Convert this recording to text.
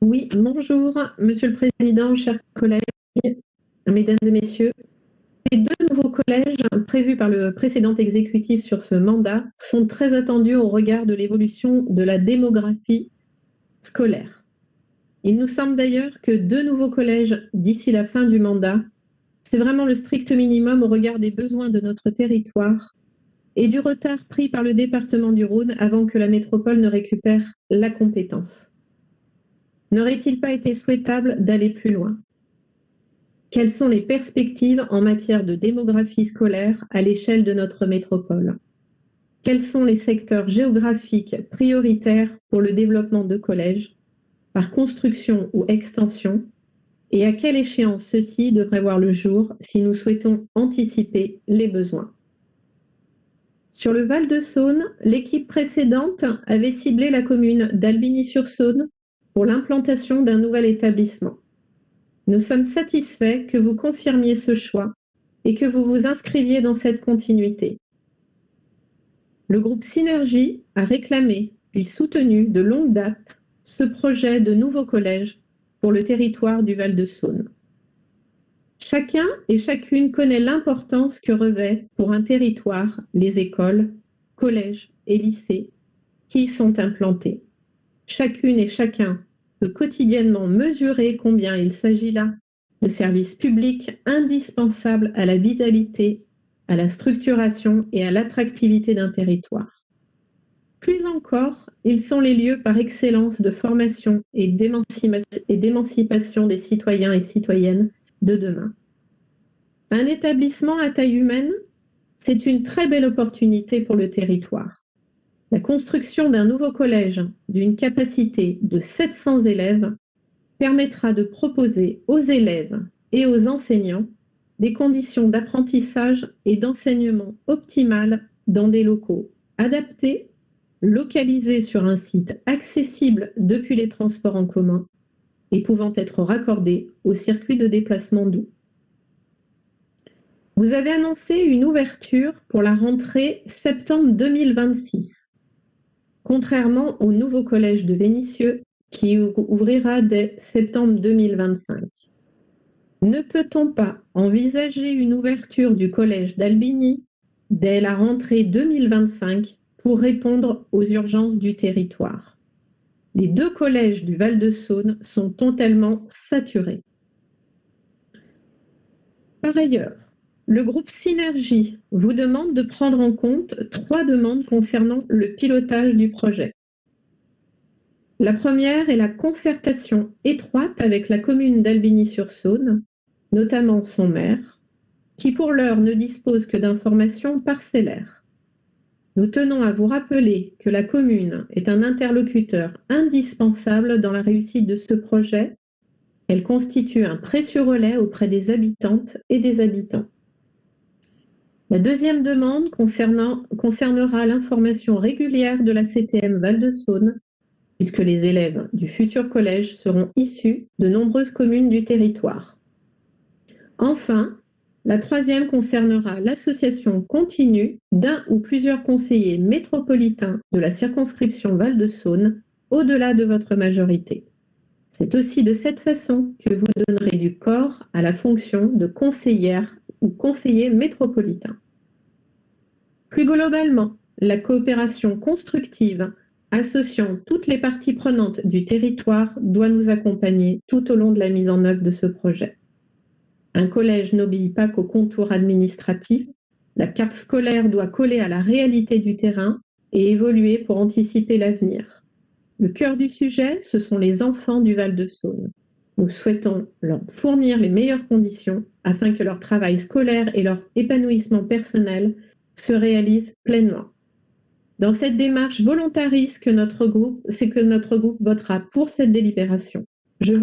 Oui, bonjour, Monsieur le Président, chers collègues, Mesdames et Messieurs. Les deux nouveaux collèges prévus par le précédent exécutif sur ce mandat sont très attendus au regard de l'évolution de la démographie scolaire. Il nous semble d'ailleurs que deux nouveaux collèges d'ici la fin du mandat, c'est vraiment le strict minimum au regard des besoins de notre territoire et du retard pris par le département du Rhône avant que la métropole ne récupère la compétence. N'aurait-il pas été souhaitable d'aller plus loin? Quelles sont les perspectives en matière de démographie scolaire à l'échelle de notre métropole? Quels sont les secteurs géographiques prioritaires pour le développement de collèges, par construction ou extension? Et à quelle échéance ceux-ci devraient voir le jour si nous souhaitons anticiper les besoins? Sur le Val-de-Saône, l'équipe précédente avait ciblé la commune d'Albigny-sur-Saône pour l'implantation d'un nouvel établissement. Nous sommes satisfaits que vous confirmiez ce choix et que vous vous inscriviez dans cette continuité. Le groupe Synergie a réclamé puis soutenu de longue date ce projet de nouveau collège pour le territoire du Val-de-Saône. Chacun et chacune connaît l'importance que revêt pour un territoire les écoles, collèges et lycées qui y sont implantés. Chacune et chacun peut quotidiennement mesurer combien il s'agit là de services publics indispensables à la vitalité, à la structuration et à l'attractivité d'un territoire. Plus encore, ils sont les lieux par excellence de formation et d'émancipation des citoyens et citoyennes de demain. Un établissement à taille humaine, c'est une très belle opportunité pour le territoire. La construction d'un nouveau collège d'une capacité de 700 élèves permettra de proposer aux élèves et aux enseignants des conditions d'apprentissage et d'enseignement optimales dans des locaux adaptés, localisés sur un site accessible depuis les transports en commun et pouvant être raccordés au circuit de déplacement doux. Vous avez annoncé une ouverture pour la rentrée septembre 2026, contrairement au nouveau collège de Vénissieux qui ouvrira dès septembre 2025. Ne peut-on pas envisager une ouverture du collège d'Albigny dès la rentrée 2025 pour répondre aux urgences du territoire? Les deux collèges du Val-de-Saône sont totalement saturés. Par ailleurs, le groupe Synergie vous demande de prendre en compte 3 demandes concernant le pilotage du projet. La première est la concertation étroite avec la commune d'Albigny-sur-Saône, notamment son maire, qui pour l'heure ne dispose que d'informations parcellaires. Nous tenons à vous rappeler que la commune est un interlocuteur indispensable dans la réussite de ce projet. Elle constitue un précieux relais auprès des habitantes et des habitants. La deuxième demande concernera l'information régulière de la CTM Val-de-Saône, puisque les élèves du futur collège seront issus de nombreuses communes du territoire. Enfin, la troisième concernera l'association continue d'un ou plusieurs conseillers métropolitains de la circonscription Val-de-Saône au-delà de votre majorité. C'est aussi de cette façon que vous donnerez du corps à la fonction de conseillère ou conseiller métropolitain. Plus globalement, la coopération constructive associant toutes les parties prenantes du territoire doit nous accompagner tout au long de la mise en œuvre de ce projet. Un collège n'obéit pas qu'aux contours administratifs. La carte scolaire doit coller à la réalité du terrain et évoluer pour anticiper l'avenir. Le cœur du sujet, ce sont les enfants du Val-de-Saône. Nous souhaitons leur fournir les meilleures conditions afin que leur travail scolaire et leur épanouissement personnel se réalisent pleinement. Dans cette démarche volontariste c'est que notre groupe votera pour cette délibération. Je vous